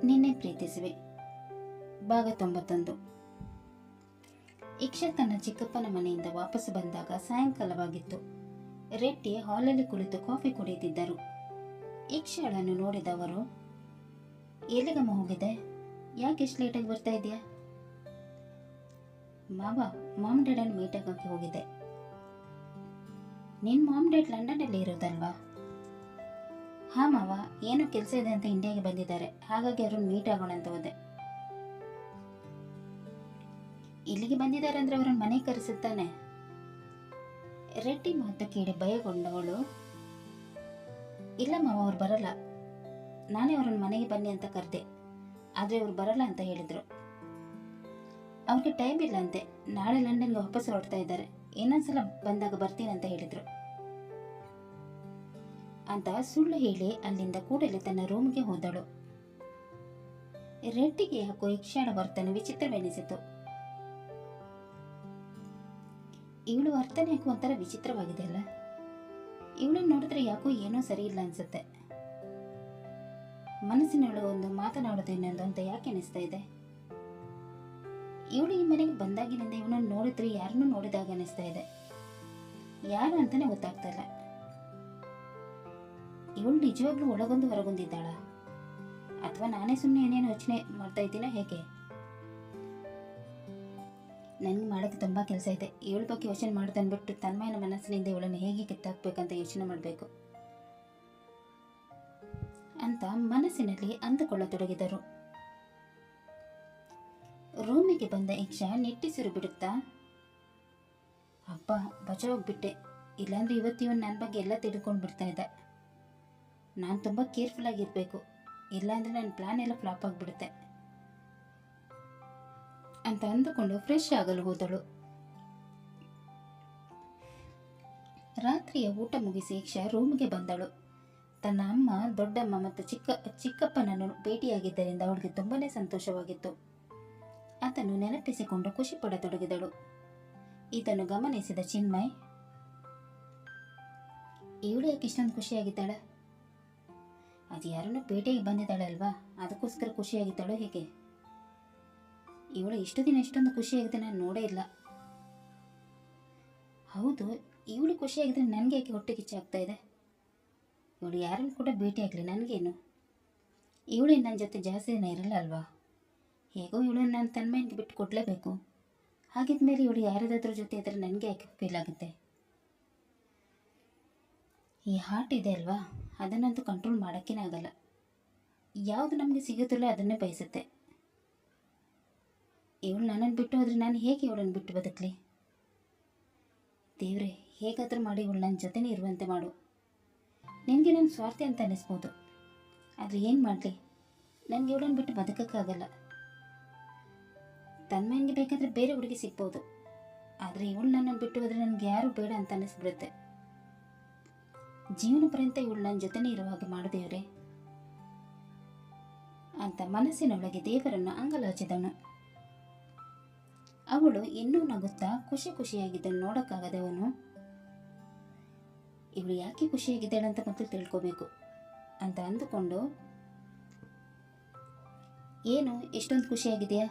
ನಿನ್ನೆ ಪ್ರೀತಿಸುವೆ ಭಾಗ 91. ಇಕ್ಷಾ ತನ್ನ ಚಿಕ್ಕಪ್ಪನ ಮನೆಯಿಂದ ವಾಪಸ್ಸು ಬಂದಾಗ ಸಾಯಂಕಾಲವಾಗಿತ್ತು. ರೆಡ್ಡಿ ಹಾಲಲ್ಲಿ ಕುಳಿತು ಕಾಫಿ ಕುಡಿಯುತ್ತಿದ್ದರು. ಇಕ್ಷಾಳನ್ನು ನೋಡಿದವರು, ಎಲ್ಲಿಗಮ್ಮ ಹೋಗಿದೆ, ಯಾಕೆ ಇಷ್ಟು ಲೇಟಾಗಿ ಬರ್ತಾ ಇದೆಯಾ? ಮಾಮ್ ಡ್ಯಾಡನ್ನು ಮೀಟ್ ಆಗೋಕ್ಕೆ ಹೋಗಿದೆ. ನಿನ್ನ ಮಾಮ್ ಡ್ಯಾಡ್ ಲಂಡನ್ನಲ್ಲಿ ಇರೋದಲ್ವಾ? ಹಾ ಮಾವ, ಏನೋ ಕೆಲಸ ಇದೆ ಅಂತ ಇಂಡಿಯಾಗೆ ಬಂದಿದ್ದಾರೆ, ಹಾಗಾಗಿ ಅವ್ರನ್ನ ಮೀಟ್ ಆಗೋಣ ಅಂತ ಹೋದೆ. ಇಲ್ಲಿಗೆ ಬಂದಿದ್ದಾರೆ ಅಂದ್ರೆ ಅವ್ರನ್ನ ಮನೆಗೆ ಕರೆಸುತ್ತಾನೆ. ರೆಡ್ಡಿ ಮಾತು ಕೇಳಿ ಭಯಗೊಂಡವಳು, ಇಲ್ಲ ಮಾವ, ಅವ್ರು ಬರಲ್ಲ, ನಾನೇ ಅವ್ರನ್ನ ಮನೆಗೆ ಬನ್ನಿ ಅಂತ ಕರೆದೆ, ಆದರೆ ಅವ್ರು ಬರಲ್ಲ ಅಂತ ಹೇಳಿದ್ರು. ಅವ್ರಿಗೆ ಟೈಮ್ ಇಲ್ಲ ಅಂತೆ, ನಾಳೆ ಲಂಡನ್ಗೆ ವಾಪಸ್ ಹೊರಡ್ತಾ ಇದ್ದಾರೆ, ಇನ್ನೊಂದ್ಸಲ ಬಂದಾಗ ಬರ್ತೀನಿ ಅಂತ ಹೇಳಿದ್ರು ಅಂತ ಸುಳ್ಳು ಹೇಳಿ ಅಲ್ಲಿಂದ ಕೂಡಲೇ ತನ್ನ ರೂಮ್ಗೆ ಹೋದಳು. ರೆಡ್ಡಿಗೆ ಯಾಕೋ ಇಕ್ಷಾಳ ವರ್ತನೆ ವಿಚಿತ್ರವೆನಿಸಿತು. ಇವಳು ವರ್ತನೆ ಯಾಕೋ ಒಂಥರ ವಿಚಿತ್ರವಾಗಿದೆ ಅಲ್ಲ, ಇವಳನ್ನು ನೋಡಿದ್ರೆ ಯಾಕೋ ಏನೋ ಸರಿ ಇಲ್ಲ ಅನ್ಸುತ್ತೆ. ಮನಸ್ಸಿನೊಳಗೆ ಒಂದು, ಮಾತನಾಡೋದು ಇನ್ನೊಂದು ಅಂತ ಯಾಕೆ ಅನಿಸ್ತಾ ಇದೆ. ಇವಳು ಈ ಮನೆಗೆ ಬಂದಾಗಿನಿಂದ ಇವನನ್ನು ನೋಡಿದ್ರೆ ಯಾರನ್ನೂ ನೋಡಿದಾಗ ಅನಿಸ್ತಾ ಇದೆ, ಯಾರು ಅಂತಾನೆ ಗೊತ್ತಾಗ್ತಾ ಇಲ್ಲ. ಇವಳು ನಿಜವಾಗ್ಲೂ ಒಳಗೊಂದು ಹೊರಗೊಂದಿದ್ದಾಳ, ಅಥವಾ ನಾನೇ ಸುಮ್ಮನೆ ಏನೇನು ಯೋಚನೆ ಮಾಡ್ತಾ ಇದ್ದೀನ ಹೇಗೆ? ನನಗೆ ಮಾಡೋಕ್ಕೆ ತುಂಬ ಕೆಲಸ ಇದೆ. ಇವಳ ಬಗ್ಗೆ ಯೋಚನೆ ಮಾಡ್ತಾ ಅಂದ್ಬಿಟ್ಟು ತನ್ಮಯನ ಮನಸ್ಸಿನಿಂದ ಇವಳನ್ನು ಹೇಗೆ ಕಿತ್ತಾಕ್ಬೇಕಂತ ಯೋಚನೆ ಮಾಡಬೇಕು ಅಂತ ಮನಸ್ಸಿನಲ್ಲಿ ಅಂದುಕೊಳ್ಳತೊಡಗಿದರು. ರೂಮಿಗೆ ಬಂದ ಇಕ್ಷಾ ನಿಟ್ಟಿಸಿರು ಬಿಡುತ್ತಾ, ಅಬ್ಬ ಬಚಾವಾಗ್ಬಿಟ್ಟೆ, ಇಲ್ಲಾಂದ್ರೆ ಇವತ್ತು ಇವನು ನನ್ನ ಬಗ್ಗೆ ಎಲ್ಲ ತಿಳ್ಕೊಂಡು ಬಿಡ್ತಾ ಇದ್ದ. ನಾನು ತುಂಬ ಕೇರ್ಫುಲ್ ಆಗಿರಬೇಕು, ಇಲ್ಲಾಂದರೆ ನನ್ನ ಪ್ಲಾನ್ ಎಲ್ಲ ಫ್ಲಾಪ್ ಆಗಿಬಿಡುತ್ತೆ ಅಂತ ಅಂದುಕೊಂಡು ಫ್ರೆಶ್ ಆಗಲು ಹೋದಳು. ರಾತ್ರಿಯ ಊಟ ಮುಗಿಸಿ ಇಕ್ಷಾ ರೂಮ್ಗೆ ಬಂದಳು. ತನ್ನ ಅಮ್ಮ, ದೊಡ್ಡಮ್ಮ ಮತ್ತು ಚಿಕ್ಕಪ್ಪನನ್ನು ಭೇಟಿಯಾಗಿದ್ದರಿಂದ ಅವಳಿಗೆ ತುಂಬಾನೇ ಸಂತೋಷವಾಗಿತ್ತು. ಅದನ್ನು ನೆನಪಿಸಿಕೊಂಡು ಖುಷಿ ಪಡತೊಡಗಿದಳು. ಇದನ್ನು ಗಮನಿಸಿದ ಚಿನ್ಮಯ್, ಇವಳು ಯಾಕೆ ಇಷ್ಟೊಂದು ಖುಷಿಯಾಗಿದ್ದಾಳೆ? ಅದು ಯಾರನ್ನು ಭೇಟಿಗೆ ಬಂದಿದ್ದಾಳೆ ಅಲ್ವಾ, ಅದಕ್ಕೋಸ್ಕರ ಖುಷಿಯಾಗಿದ್ದಾಳು ಹೇಗೆ? ಇವಳು ಇಷ್ಟು ದಿನ ಇಷ್ಟೊಂದು ಖುಷಿಯಾಗಿದೆ ನಾನು ನೋಡೇ ಇಲ್ಲ. ಹೌದು, ಇವಳು ಖುಷಿಯಾಗಿದ್ರೆ ನನಗೆ ಯಾಕೆ ಹೊಟ್ಟೆ ಕಿಚ್ಚಾಗ್ತಾ ಇದೆ? ಇವಳು ಯಾರನ್ನು ಕೂಡ ಭೇಟಿಯಾಗಲಿ, ನನಗೇನು? ಇವಳು ನನ್ನ ಜೊತೆ ಜಾಸ್ತಿ ದಿನ ಇರಲ್ಲ ಅಲ್ವಾ, ಹೇಗೋ ಇವಳನ್ನು ನಾನು ತನ್ಮಯನಿಗೆ ಬಿಟ್ಟು ಕೊಡಲೇಬೇಕು. ಹಾಗಿದ್ಮೇಲೆ ಇವಳು ಯಾರದಾದ್ರೂ ಜೊತೆ ಇದ್ದರೆ ನನಗೆ ಯಾಕೆ ಫೀಲ್ ಆಗುತ್ತೆ? ಈ ಹಾರ್ಟ್ ಇದೆ ಅಲ್ವಾ, ಅದನ್ನಂತೂ ಕಂಟ್ರೋಲ್ ಮಾಡೋಕ್ಕೇ ಆಗಲ್ಲ. ಯಾವುದು ನಮಗೆ ಸಿಗುತ್ತಲ್ಲ ಅದನ್ನೇ ಬಯಸುತ್ತೆ. ಇವಳು ನನ್ನನ್ನು ಬಿಟ್ಟು ಹೋದರೆ ನಾನು ಹೇಗೆ ಇವಳನ್ನು ಬಿಟ್ಟು ಬದುಕಲಿ? ದೇವ್ರೆ, ಹೇಗಾದರೂ ಮಾಡಿ ಇವಳು ನನ್ನ ಜೊತೆನೇ ಇರುವಂತೆ ಮಾಡು. ನಿನಗೆ ನನ್ನ ಸ್ವಾರ್ಥಿ ಅಂತ ಅನ್ನಿಸ್ಬೋದು, ಆದರೆ ಏನು ಮಾಡಲಿ, ನನಗೆ ಇವಳನ್ನು ಬಿಟ್ಟು ಬದುಕೋಕ್ಕಾಗಲ್ಲ. ತನ್ಮಯನಿಗೆ ಬೇಕಾದರೆ ಬೇರೆ ಹುಡುಗಿ ಸಿಗ್ಬೋದು, ಆದರೆ ಇವಳು ನನ್ನನ್ನು ಬಿಟ್ಟು ಹೋದರೆ ನನಗೆ ಯಾರೂ ಬೇಡ ಅಂತ ಅನ್ನಿಸ್ಬಿಡುತ್ತೆ. ಜೀವನ ಪರ್ಯಂತ ಇವಳು ನನ್ನ ಜೊತೆನೇ ಇರುವ ಹಾಗೆ ಮಾಡು ದೇವ್ರೆ ಅಂತ ಮನಸ್ಸಿನೊಳಗೆ ದೇವರನ್ನು ಅಂಗಲಾಚಿದನು. ಅವಳು ಇನ್ನೂ ನಗುತ್ತಾ ಖುಷಿಯಾಗಿದ್ದನ್ನು ನೋಡೋಕ್ಕಾಗದವನು, ಇವಳು ಯಾಕೆ ಖುಷಿಯಾಗಿದ್ದಾಳೆ ಅಂತ ಮೊದಲು ತಿಳ್ಕೋಬೇಕು ಅಂತ ಅಂದುಕೊಂಡು, ಏನು ಎಷ್ಟೊಂದು ಖುಷಿಯಾಗಿದೆಯಾ?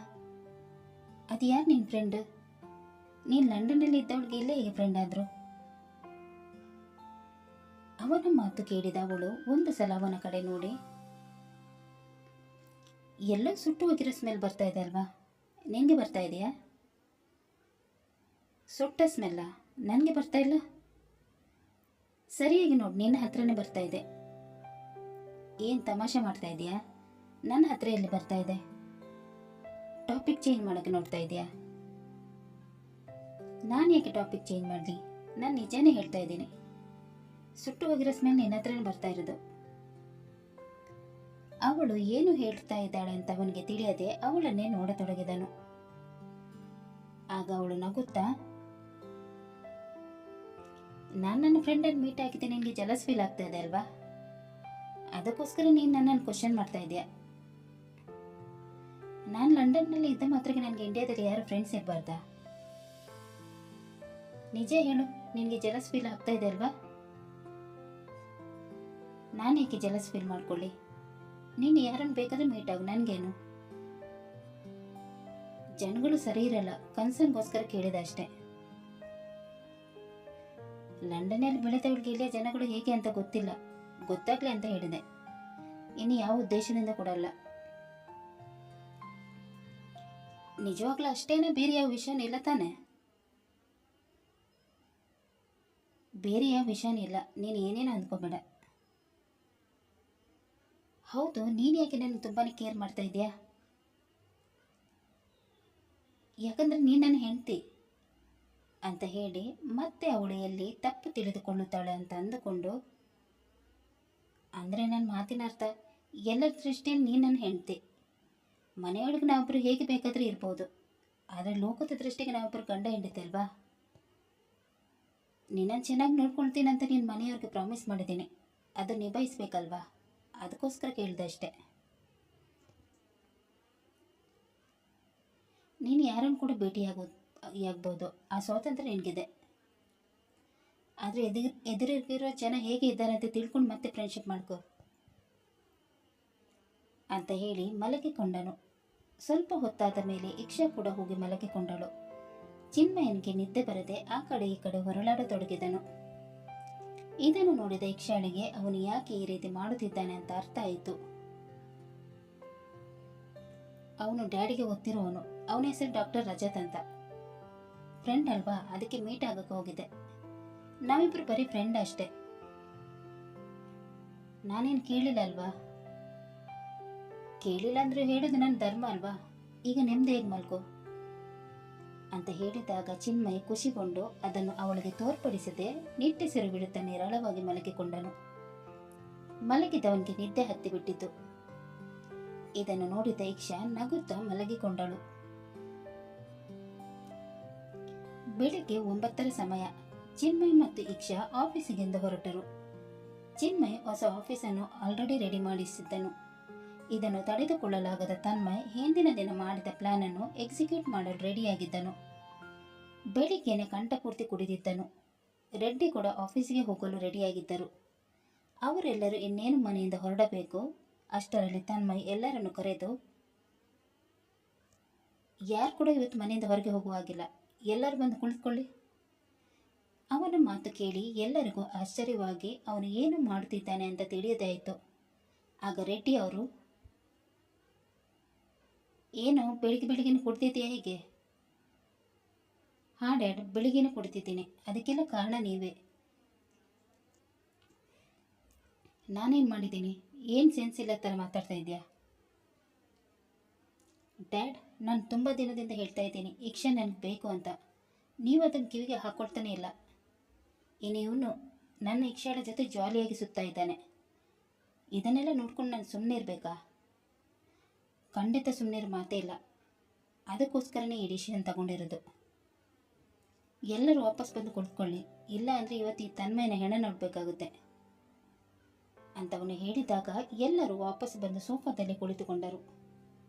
ಅದು ಯಾರು ನಿನ್ನ ಫ್ರೆಂಡ್? ನೀನು ಲಂಡನ್ನಲ್ಲಿ ಇದ್ದವಳಿಗೆ ಇಲ್ಲೇ ಹೇಗೆ ಫ್ರೆಂಡ್ ಆದರು? ಅವನ ಮಾತು ಕೇಳಿದ ಅವಳು ಒಂದು ಸಲ ಅವನ ಕಡೆ ನೋಡಿ, ಎಲ್ಲೋ ಸುಟ್ಟು ಹೋಗಿರೋ ಸ್ಮೆಲ್ ಬರ್ತಾ ಇದೆ ಅಲ್ವಾ, ನಿನಗೆ ಬರ್ತಾ ಇದೆಯಾ? ಸುಟ್ಟ ಸ್ಮೆಲ್ಲ ನನಗೆ ಬರ್ತಾ ಇಲ್ಲ. ಸರಿಯಾಗಿ ನೋಡಿ, ನಿನ್ನ ಹತ್ರನೇ ಬರ್ತಾ ಇದೆ. ಏನು ತಮಾಷೆ ಮಾಡ್ತಾ ಇದೆಯಾ? ನನ್ನ ಹತ್ರ ಎಲ್ಲಿ ಬರ್ತಾ ಇದೆ? ಟಾಪಿಕ್ ಚೇಂಜ್ ಮಾಡೋಕ್ಕೆ ನೋಡ್ತಾ ಇದೆಯಾ? ನಾನು ಯಾಕೆ ಟಾಪಿಕ್ ಚೇಂಜ್ ಮಾಡಲಿ? ನಾನು ನಿಜಾನೇ ಹೇಳ್ತಾ ಇದ್ದೀನಿ, ಸುಟ್ಟು ಹೋಗಿರೋ ಸ್ಮೆಲ್ ನಿನ್ನ ಹತ್ರನೇ ಬರ್ತಾ ಇರೋದು. ಅವಳು ಏನು ಹೇಳ್ತಾ ಇದ್ದಾಳೆ ಅಂತ ಅವನಿಗೆ ತಿಳಿಯದೆ ಅವಳನ್ನೇ ನೋಡತೊಡಗಿದನು. ಆಗ ಅವಳು ನಗುತ್ತಾ, ನಾನು ನನ್ನ ಫ್ರೆಂಡನ್ನು ಮೀಟ್ ಆಗಿದ್ದೆ, ನಿನಗೆ ಜಲಸ್ ಫೀಲ್ ಆಗ್ತಾ ಇದೆ ಅಲ್ವಾ, ಅದಕ್ಕೋಸ್ಕರ ನೀನು ನನ್ನನ್ನು ಕ್ವಶನ್ ಮಾಡ್ತಾ ಇದೆಯಾ? ನಾನು ಲಂಡನ್ನಲ್ಲಿ ಇದ್ದ ಮಾತ್ರಕ್ಕೆ ನನಗೆ ಇಂಡಿಯಾದಲ್ಲಿ ಯಾರು ಫ್ರೆಂಡ್ಸ್ ಇರಬಾರ್ದಾ? ನಿಜ ಹೇಳು, ನಿನಗೆ ಜಲಸ್ ಫೀಲ್ ಆಗ್ತಾ ಇದೆ ಅಲ್ವಾ? ನಾನು ಏಕೆ ಜಲಸ್ ಫೀಲ್ ಮಾಡ್ಕೊಳ್ಳಿ? ನೀನು ಯಾರನ್ನು ಬೇಕಾದ್ರೂ ಮೀಟ್ ಆಗು, ನನಗೇನು. ಜನಗಳು ಸರಿ ಇರಲ್ಲ, ಕನ್ಸನ್ಗೋಸ್ಕರ ಕೇಳಿದೆ ಅಷ್ಟೇ. ಲಂಡನ್ನಲ್ಲಿ ಬೆಳೆದವಳಿಗೆ ಇಲ್ಲಿಯ ಜನಗಳು ಹೇಗೆ ಅಂತ ಗೊತ್ತಿಲ್ಲ, ಗೊತ್ತಾಗ್ಲಿ ಅಂತ ಹೇಳಿದೆ. ಇನ್ನು ಯಾವ ಉದ್ದೇಶದಿಂದ ಕೊಡಲ್ಲ. ನಿಜವಾಗ್ಲೂ ಅಷ್ಟೇನ, ಬೇರೆ ಯಾವ ವಿಷಯನೂ ಇಲ್ಲ ತಾನೆ? ಬೇರೆ ಯಾವ ವಿಷಯನೂ ಇಲ್ಲ, ನೀನು ಏನೇನು ಅಂದ್ಕೋಬೇಡ. ಹೌದು, ನೀನು ಯಾಕೆ ನನಗೆ ತುಂಬಾ ಕೇರ್ ಮಾಡ್ತಾ ಇದೆಯಾ? ಯಾಕಂದ್ರೆ ನೀನು ನನ್ನ ಹೆಂಡತಿ ಅಂತ ಹೇಳಿ ಮತ್ತೆ ಅವಳು ಎಲ್ಲಿ ತಪ್ಪು ತಿಳಿದುಕೊಳ್ಳುತ್ತಾಳೆ ಅಂತ ಅಂದುಕೊಂಡು, ಅಂದರೆ ನನ್ನ ಮಾತಿನ ಅರ್ಥ, ಎಲ್ಲರ ದೃಷ್ಟಿಯಲ್ಲಿ ನೀನು ನನ್ನ ಹೆಂಡತಿ. ಮನೆಯೊಳಗೆ ನಾವೊಬ್ಬರು ಹೇಗೆ ಬೇಕಾದರೂ ಇರ್ಬೋದು, ಆದರೆ ಲೋಕದ ದೃಷ್ಟಿಗೆ ನಾವೊಬ್ಬರು ಗಂಡ ಹೆಂಡತಿ ಅಲ್ವಾ? ನಿನ್ನನ್ನು ಚೆನ್ನಾಗಿ ನೋಡ್ಕೊಳ್ತೀನಿ ಅಂತ ನೀನು ಮನೆಯವ್ರಿಗೆ ಪ್ರಾಮಿಸ್ ಮಾಡಿದ್ದೀನಿ, ಅದು ನಿಭಾಯಿಸ್ಬೇಕಲ್ವಾ? ಅದಕ್ಕೋಸ್ಕರ ಕೇಳಿದೆ ಅಷ್ಟೆ. ನೀನು ಯಾರನ್ನು ಕೂಡ ಆಗ್ಬೋದು, ಆ ಸ್ವಾತಂತ್ರ್ಯ ನಿನಗಿದೆ. ಆದರೆ ಎದುರಿಗಿರೋ ಜನ ಹೇಗೆ ಇದ್ದಾರೆ ಅಂತ ತಿಳ್ಕೊಂಡು ಮತ್ತೆ ಫ್ರೆಂಡ್ಶಿಪ್ ಮಾಡ್ಕೋ ಅಂತ ಹೇಳಿ ಮಲಗಿಕೊಂಡನು. ಸ್ವಲ್ಪ ಹೊತ್ತಾದ ಮೇಲೆ ಇಕ್ಷಾ ಕೂಡ ಹೋಗಿ ಮಲಗಿಕೊಂಡಳು. ಚಿನ್ಮಯನಿಗೆ ನಿದ್ದೆ ಬರದೆ ಆ ಕಡೆ ಈ ಕಡೆ ಹೊರಳಾಡತೊಡಗಿದನು. ಇದನ್ನು ನೋಡಿದ ಇಕ್ಷಾಳಿಗೆ ಅವನು ಯಾಕೆ ಈ ರೀತಿ ಮಾಡುತ್ತಿದ್ದಾನೆ ಅಂತ ಅರ್ಥ ಆಯಿತು. ಅವನು ಡ್ಯಾಡಿಗೆ ಗೊತ್ತಿರೋವನು. ಅವನ ಹೆಸರು ಡಾಕ್ಟರ್ ರಜತ್ ಅಂತ. ಫ್ರೆಂಡ್ ಅಲ್ವಾ, ಅದಕ್ಕೆ ಮೀಟ್ ಆಗಕ್ಕೆ ಹೋಗಿದೆ. ನಾವಿಬ್ರು ಬರೀ ಫ್ರೆಂಡ್ ಅಷ್ಟೇ. ನಾನೇನು ಕೇಳಿಲ್ಲ ಅಲ್ವಾ? ಕೇಳಿಲ್ಲ ಅಂದ್ರೆ ಹೇಳೋದು ನನ್ನ ಧರ್ಮ ಅಲ್ವಾ? ಈಗ ನೆಮ್ಮದಿ ಹೇಗೆ ಮಲ್ಕೋ ಅಂತ ಹೇಳಿದಾಗ ಚಿನ್ಮಯ್ ಖುಷಿಗೊಂಡು ಅದನ್ನು ಅವಳಿಗೆ ತೋರ್ಪಡಿಸದೆ ನಿಟ್ಟೆಸರು ಬಿಡುತ್ತಾ ನಿರಾಳವಾಗಿ ಮಲಗಿಕೊಂಡನು. ಮಲಗಿದವನಿಗೆ ನಿದ್ದೆ ಹತ್ತಿಬಿಟ್ಟಿತು. ಇದನ್ನು ನೋಡಿದ ಇಕ್ಷಾ ನಗುತ್ತಾ ಮಲಗಿಕೊಂಡಳು. ಬೆಳಿಗ್ಗೆ 9ರ ಸಮಯ. ಚಿನ್ಮಯ್ ಮತ್ತು ಇಕ್ಷಾ ಆಫೀಸಿಗಿಂದ ಹೊರಟರು. ಚಿನ್ಮಯ್ ಹೊಸ ಆಫೀಸನ್ನು ಆಲ್ರೆಡಿ ರೆಡಿ ಮಾಡಿಸಿದ್ದನು. ಇದನ್ನು ತಡೆದುಕೊಳ್ಳಲಾಗದ ತನ್ಮಯ್ ಹಿಂದಿನ ದಿನ ಮಾಡಿದ ಪ್ಲಾನ್ ಅನ್ನು ಎಕ್ಸಿಕ್ಯೂಟ್ ಮಾಡಲು ರೆಡಿಯಾಗಿದ್ದನು. ಬೆಳಿಗ್ಗೆನೆ ಕಂಠಪೂರ್ತಿ ಕುಡಿದಿದ್ದನು. ರೆಡ್ಡಿ ಕೂಡ ಆಫೀಸಿಗೆ ಹೋಗಲು ರೆಡಿಯಾಗಿದ್ದರು. ಅವರೆಲ್ಲರೂ ಇನ್ನೇನು ಮನೆಯಿಂದ ಹೊರಡಬೇಕು. ಅಷ್ಟರಲ್ಲಿ ತನ್ಮಯ್ ಎಲ್ಲರನ್ನು ಕರೆದು, ಯಾರು ಕೂಡ ಇವತ್ತು ಮನೆಯಿಂದ ಹೊರಗೆ ಹೋಗುವಾಗಿಲ್ಲ, ಎಲ್ಲರೂ ಬಂದು ಕುಳಿತುಕೊಳ್ಳಿ. ಅವನ ಮಾತು ಕೇಳಿ ಎಲ್ಲರಿಗೂ ಆಶ್ಚರ್ಯವಾಗಿ ಅವನು ಏನು ಮಾಡುತ್ತಿದ್ದಾನೆ ಅಂತ ತಿಳಿಯದಾಯಿತು. ಆಗ ರೆಡ್ಡಿ ಅವರು, ಏನು ಬೆಳಿಗ್ಗೆ ಕುಡ್ತಿದ್ದೀಯಾ ಹೇಗೆ? ಹಾಂ ಡ್ಯಾಡ್, ಬೆಳಿಗ್ಗೆನೇ ಕುಡ್ತಿದ್ದೀನಿ. ಅದಕ್ಕೆಲ್ಲ ಕಾರಣ ನೀವೇ. ನಾನೇನು ಮಾಡಿದ್ದೀನಿ? ಏನು ಸೆನ್ಸ್ ಇಲ್ಲ ಥರ ಮಾತಾಡ್ತಾ ಇದೆಯಾ? ಡ್ಯಾಡ್, ನಾನು ತುಂಬ ದಿನದಿಂದ ಹೇಳ್ತಾ ಇದ್ದೀನಿ ಇಕ್ಷಾ ನನಗೆ ಬೇಕು ಅಂತ. ನೀವು ಅದನ್ನು ಕಿವಿಗೆ ಹಾಕ್ಕೊಳ್ತಾನೆ ಇಲ್ಲ. ಇನ್ನು ಇವನು ನನ್ನ ಇಕ್ಷಾಳ ಜೊತೆ ಜಾಲಿಯಾಗಿ ಸುತ್ತಾ ಇದ್ದಾನೆ. ಇದನ್ನೆಲ್ಲ ನೋಡ್ಕೊಂಡು ನಾನು ಸುಮ್ಮನೆ ಇರಬೇಕಾ? ಖಂಡಿತ ಸುಮ್ಮನಿರೋ ಮಾತೇ ಇಲ್ಲ. ಅದಕ್ಕೋಸ್ಕರನೇ ಈ ಡಿಸಿಷನ್ ತಗೊಂಡಿರೋದು. ಎಲ್ಲರೂ ವಾಪಸ್ ಬಂದು ಕುಳಿತುಕೊಳ್ಳಿ, ಇಲ್ಲ ಅಂದರೆ ಇವತ್ತು ಈ ತನ್ಮಯನ ಹೆಣ ನೋಡಬೇಕಾಗುತ್ತೆ ಅಂತ ಅವನು ಹೇಳಿದಾಗ ಎಲ್ಲರೂ ವಾಪಸ್ ಬಂದು ಸೋಫಾದಲ್ಲಿ ಕುಳಿತುಕೊಂಡರು.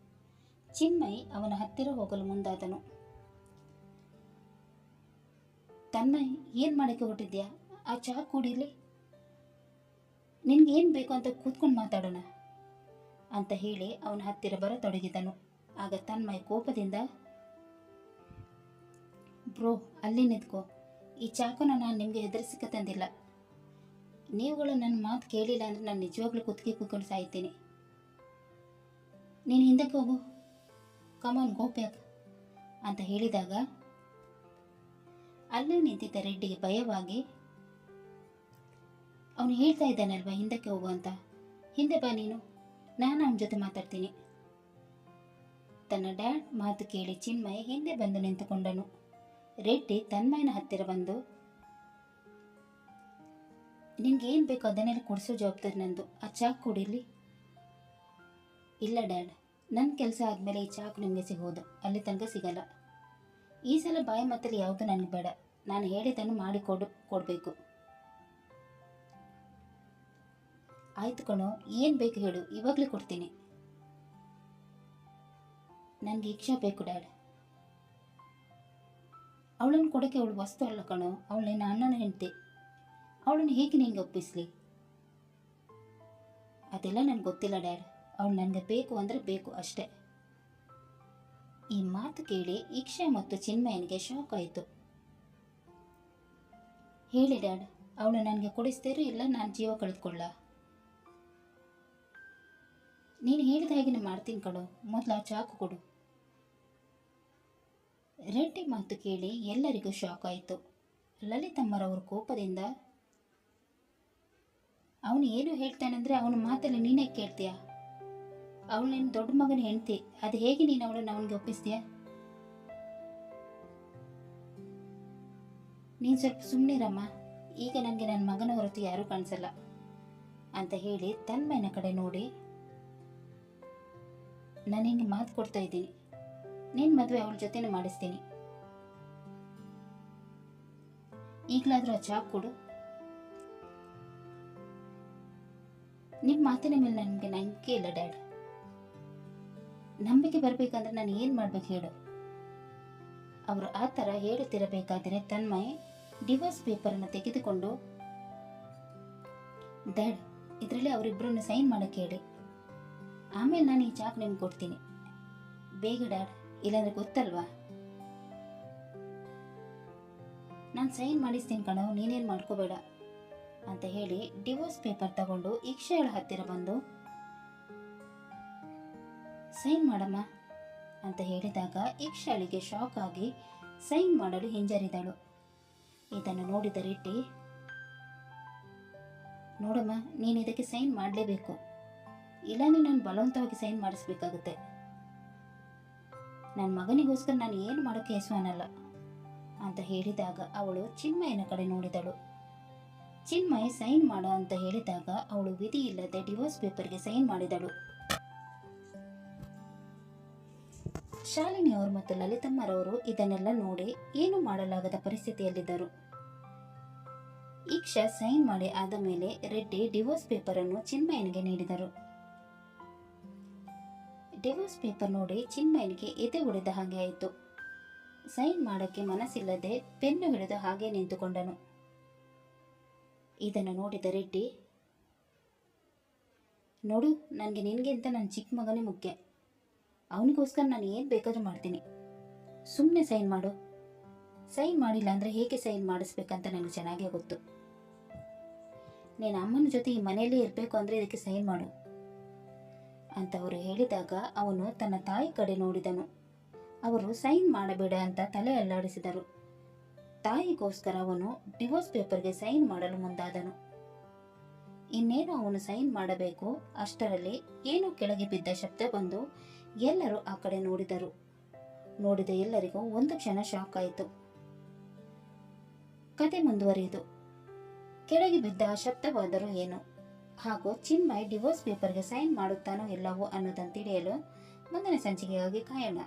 ಚಿನ್ಮಯ್ ಅವನ ಹತ್ತಿರ ಹೋಗಲು ಮುಂದಾದನು. ತನ್ಮಯ್, ಏನು ಮಾಡೋಕ್ಕೆ ಹೊರಟಿದ್ಯಾ? ಆ ಚಹಾ ಕುಡೀಲಿ, ನಿನ್ಗೇನು ಬೇಕು ಅಂತ ಕೂತ್ಕೊಂಡು ಮಾತಾಡೋಣ ಅಂತ ಹೇಳಿ ಅವನ ಹತ್ತಿರ ಬರತೊಡಗಿದನು. ಆಗ ತನ್ಮಯ್ ಕೋಪದಿಂದ, ಬ್ರೋ ಅಲ್ಲಿ ನಿಂತ್ಕೋ, ಈ ಚಾಕುನ ನಾನು ನಿಮಗೆ ಹೆದರಿಸಿಕ ತಂದಿಲ್ಲ. ನೀವುಗಳು ನನ್ನ ಮಾತು ಕೇಳಿಲ್ಲ ಅಂದರೆ ನಾನು ನಿಜವಾಗ್ಲೂ ಕೂತ್ಕೊಂಡು ಸಾಯ್ತೀನಿ. ನೀನು ಹಿಂದಕ್ಕೆ ಹೋಗು, ಕಮಾನ್ ಗೋ ಬ್ಯಾಕ್ ಅಂತ ಹೇಳಿದಾಗ ಅಲ್ಲೇ ನಿಂತಿದ್ದ ರೆಡ್ಡಿಗೆ ಭಯವಾಗಿ, ಅವನು ಹೇಳ್ತಾ ಇದ್ದಾನಲ್ವಾ ಹಿಂದಕ್ಕೆ ಹೋಗು ಅಂತ, ಹಿಂದೆ ಬಾ ನೀನು, ನಾನು ಅವನ ಜೊತೆ ಮಾತಾಡ್ತೀನಿ. ತನ್ನ ಡ್ಯಾಡ್ ಮಾತು ಕೇಳಿ ಚಿನ್ಮಯ್ ಹಿಂದೆ ಬಂದು ನಿಂತುಕೊಂಡನು. ರೆಡ್ಡಿ ತನ್ಮಯನ ಹತ್ತಿರ ಬಂದು, ನಿನ್ಗೇನು ಬೇಕೋ ಅದನ್ನೆಲ್ಲ ಕೊಡಿಸೋ ಜವಾಬ್ದಾರಿ ನಂದು. ಆ ಚಾಕು ಕೊಡಿಲಿ. ಇಲ್ಲ ಡ್ಯಾಡ್, ನನ್ನ ಕೆಲಸ ಆದಮೇಲೆ ಈ ಚಾಕು ನಿಮಗೆ ಸಿಗೋದು, ಅಲ್ಲಿ ತನಕ ಸಿಗಲ್ಲ. ಈ ಸಲ ಬಾಯಿ ಮಾತಲ್ಲಿ ಯಾವುದು ನನಗೆ ಬೇಡ, ನಾನು ಹೇಳಿದ್ದನ್ನು ಮಾಡಿ ಕೊಡಬೇಕು. ಆಯ್ತು ಕಣೋ, ಏನು ಬೇಕು ಹೇಳು, ಇವಾಗಲೇ ಕೊಡ್ತೀನಿ. ನನಗೆ ಇಕ್ಷಾ ಬೇಕು ಡ್ಯಾಡ್. ಅವಳನ್ನು ಕೊಡೋಕ್ಕೆ ಅವಳು ವಸ್ತು ಅಲ್ಲ ಕಣೋ, ಅವಳು ನಿನ್ನ ಅಣ್ಣನ ಹೆಂಡತಿ. ಅವಳನ್ನು ಹೇಗೆ ನಿನಗೆ ಒಪ್ಪಿಸಲಿ? ಅದೆಲ್ಲ ನನಗೆ ಗೊತ್ತಿಲ್ಲ ಡ್ಯಾಡ್, ಅವಳು ನನಗೆ ಬೇಕು ಅಂದರೆ ಬೇಕು ಅಷ್ಟೇ. ಈ ಮಾತು ಕೇಳಿ ಇಕ್ಷಾ ಮತ್ತು ಚಿನ್ಮಯನಿಗೆ ಶಾಕ್ ಆಯಿತು. ಹೇಳಿ ಡ್ಯಾಡ್, ಅವಳು ನನಗೆ ಕೊಡಿಸ್ತೀರೋ ಇಲ್ಲ ನಾನು ಜೀವ ಕಳೆದುಕೊಳ್ಳ? ನೀನು ಹೇಳಿದ ಹಾಗೆ ಮಾಡ್ತೀನಿ ಕಣೋ, ಮೊದಲು ಆ ಚಾಕು ಕೊಡು. ರೆಡ್ಡಿ ಮಾತು ಕೇಳಿ ಎಲ್ಲರಿಗೂ ಶಾಕ್ ಆಯಿತು. ಲಲಿತಮ್ಮರವರು ಕೋಪದಿಂದ, ಅವನು ಏನು ಹೇಳ್ತಾನೆಂದರೆ ಅವನ ಮಾತಲ್ಲಿ ನೀನೇ ಕೇಳ್ತೀಯ? ಅವಳು ನಿನ್ನ ದೊಡ್ಡ ಮಗನ ಹೆಂಡ್ತಿ, ಅದು ಹೇಗೆ ನೀನು ಅವಳನ್ನು ಅವನಿಗೆ ಒಪ್ಪಿಸ್ತೀಯ? ನೀನು ಸ್ವಲ್ಪ ಸುಮ್ಮನಿರಮ್ಮ, ಈಗ ನನಗೆ ನನ್ನ ಮಗನ ಹೊರತು ಯಾರೂ ಕಾಣಿಸಲ್ಲ ಅಂತ ಹೇಳಿ ತನ್ಮಯನ ಕಡೆ ನೋಡಿ, ನಾನು ಹಿಂಗೆ ಮಾತು ಕೊಡ್ತಾ ಇದ್ದೀನಿ, ನಿನ್ನ ಮದುವೆ ಅವಳ ಜೊತೆನೇ ಮಾಡಿಸ್ತೀನಿ. ಈಗಲಾದರೂ ಆ ಚಾಕು ಕೊಡು. ನಿಮ್ಮ ಮಾತಿನ ಮೇಲೆ ನನಗೆ ನಂಬಿಕೆ ಇಲ್ಲ ಡ್ಯಾಡ್. ನಂಬಿಕೆ ಬರಬೇಕಂದ್ರೆ ನಾನು ಏನು ಮಾಡ್ಬೇಕು ಹೇಳು? ಅವರು ಆ ಥರ ಹೇಳುತ್ತಿರಬೇಕಾದರೆ ತನ್ಮಯ್ ಡಿವೋರ್ಸ್ ಪೇಪರನ್ನು ತೆಗೆದುಕೊಂಡು, ಡ್ಯಾಡ್ ಇದರಲ್ಲಿ ಅವರಿಬ್ಬರನ್ನು ಸೈನ್ ಮಾಡೋಕ್ಕೆ ಹೇಳಿ, ಆಮೇಲೆ ನಾನು ಈ ಚಾಕು ನಿಮ್ಗೆ ಕೊಡ್ತೀನಿ, ಬೇಗ ಡ್ಯಾಡ್, ಇಲ್ಲಾಂದ್ರೆ ಗೊತ್ತಲ್ವಾ? ನಾನು ಸೈನ್ ಮಾಡಿಸ್ತೀನಿ ಕಣೋ, ನೀನೇನು ಮಾಡ್ಕೋಬೇಡ ಅಂತ ಹೇಳಿ ಡಿವೋರ್ಸ್ ಪೇಪರ್ ತಗೊಂಡು ಇಕ್ಷಾಳ ಹತ್ತಿರ ಬಂದು, ಸೈನ್ ಮಾಡಮ್ಮ ಅಂತ ಹೇಳಿದಾಗ ಇಕ್ಷಾಳಿಗೆ ಶಾಕ್ ಆಗಿ ಸೈನ್ ಮಾಡಲು ಹಿಂಜರಿದಳು. ಇದನ್ನು ನೋಡಿದ ರೆಡ್ಡಿ, ನೋಡಮ್ಮ, ನೀನು ಇದಕ್ಕೆ ಸೈನ್ ಮಾಡಲೇಬೇಕು, ಇಲ್ಲಾಂದ್ರೆ ನಾನು ಬಲವಂತವಾಗಿ ಸೈನ್ ಮಾಡಿಸ್ಬೇಕಾಗುತ್ತೆ. ನನ್ನ ಮಗನಿಗೋಸ್ಕರ ನಾನು ಏನು ಮಾಡೋಕ್ಕೆ ಹೆಸವನಲ್ಲ ಅಂತ ಹೇಳಿದಾಗ ಅವಳು ಚಿನ್ಮಯನ ಕಡೆ ನೋಡಿದಳು. ಚಿನ್ಮಯ್ ಸೈನ್ ಮಾಡು ಅಂತ ಹೇಳಿದಾಗ ಅವಳು ವಿಧಿ ಇಲ್ಲದೆ ಡಿವೋರ್ಸ್ ಪೇಪರ್ಗೆ ಸೈನ್ ಮಾಡಿದಳು. ಶಾಲಿನಿ ಅವರು ಮತ್ತು ಲಲಿತಮ್ಮರವರು ಇದನ್ನೆಲ್ಲ ನೋಡಿ ಏನು ಮಾಡಲಾಗದ ಪರಿಸ್ಥಿತಿಯಲ್ಲಿದ್ದರು. ಇಕ್ಷಾ ಸೈನ್ ಮಾಡಿ ಆದ ಮೇಲೆ ರೆಡ್ಡಿ ಡಿವೋರ್ಸ್ ಪೇಪರ್ ಅನ್ನು ಚಿನ್ಮಯನಿಗೆ ನೀಡಿದರು. ಡಿವೋರ್ಸ್ ಪೇಪರ್ ನೋಡಿ ಚಿನ್ಮಯನಿಗೆ ಎದೆ ಹೊಡೆದ ಹಾಗೆ ಆಯಿತು. ಸೈನ್ ಮಾಡೋಕ್ಕೆ ಮನಸ್ಸಿಲ್ಲದೆ ಪೆನ್ನು ಹಿಡಿದು ಹಾಗೆ ನಿಂತುಕೊಂಡನು. ಇದನ್ನು ನೋಡಿದ ರೆಡ್ಡಿ, ನೋಡು, ನನಗೆ ನಿನಗಿಂತ ನನ್ನ ಚಿಕ್ಕ ಮಗನೇ ಮುಖ್ಯ, ಅವನಿಗೋಸ್ಕರ ನಾನು ಏನು ಬೇಕಾದ್ರೂ ಮಾಡ್ತೀನಿ, ಸುಮ್ಮನೆ ಸೈನ್ ಮಾಡು. ಸೈನ್ ಮಾಡಿಲ್ಲ ಅಂದರೆ ಹೇಗೆ ಸೈನ್ ಮಾಡಿಸ್ಬೇಕಂತ ನನಗೆ ಚೆನ್ನಾಗೇ ಗೊತ್ತು. ನೀನು ಅಮ್ಮನ ಜೊತೆ ಈ ಮನೆಯಲ್ಲೇ ಇರಬೇಕು ಅಂದರೆ ಇದಕ್ಕೆ ಸೈನ್ ಮಾಡು ಅಂತ ಅವರು ಹೇಳಿದಾಗ ಅವನು ತನ್ನ ತಾಯಿ ಕಡೆ ನೋಡಿದನು. ಅವರು ಸೈನ್ ಮಾಡಬೇಡ ಅಂತ ತಲೆ ಅಲ್ಲಾಡಿಸಿದರು. ತಾಯಿಗೋಸ್ಕರ ಅವನು ಡಿವೋರ್ಸ್ ಪೇಪರ್ಗೆ ಸೈನ್ ಮಾಡಲು ಮುಂದಾದನು. ಇನ್ನೇನು ಅವನು ಸೈನ್ ಮಾಡಬೇಕು, ಅಷ್ಟರಲ್ಲಿ ಏನೋ ಕೆಳಗೆ ಬಿದ್ದ ಶಬ್ದ ಬಂದು ಎಲ್ಲರೂ ಆ ಕಡೆ ನೋಡಿದರು. ನೋಡಿದ ಎಲ್ಲರಿಗೂ ಒಂದು ಕ್ಷಣ ಶಾಕ್ ಆಯಿತು. ಕತೆ ಮುಂದುವರಿಯಿತು. ಕೆಳಗೆ ಬಿದ್ದ ಆ ಶಬ್ದವಾದರೂ ಏನು, ಹಾಗೂ ಚಿನ್ಮಯ್ ಡಿವೋರ್ಸ್ ಪೇಪರ್ಗೆ ಸೈನ್ ಮಾಡುತ್ತಾನೋ ಇಲ್ಲವೋ ಅನ್ನೋದನ್ನು ತಿಳಿಯಲು ಮುಂದಿನ ಸಂಚಿಕೆಗಾಗಿ ಕಾಯೋಣ.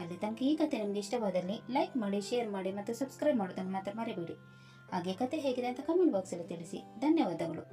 ಅಲ್ಲಿ ತನಕ ಈ ಕತೆ ನಿಮಗೆ ಇಷ್ಟವಾದಲ್ಲಿ ಲೈಕ್ ಮಾಡಿ, ಶೇರ್ ಮಾಡಿ ಮತ್ತು ಸಬ್ಸ್ಕ್ರೈಬ್ ಮಾಡೋದನ್ನು ಮಾತ್ರ ಮರಿಬೇಡಿ. ಹಾಗೆ ಕತೆ ಹೇಗಿದೆ ಅಂತ ಕಮೆಂಟ್ ಬಾಕ್ಸಲ್ಲಿ ತಿಳಿಸಿ. ಧನ್ಯವಾದಗಳು.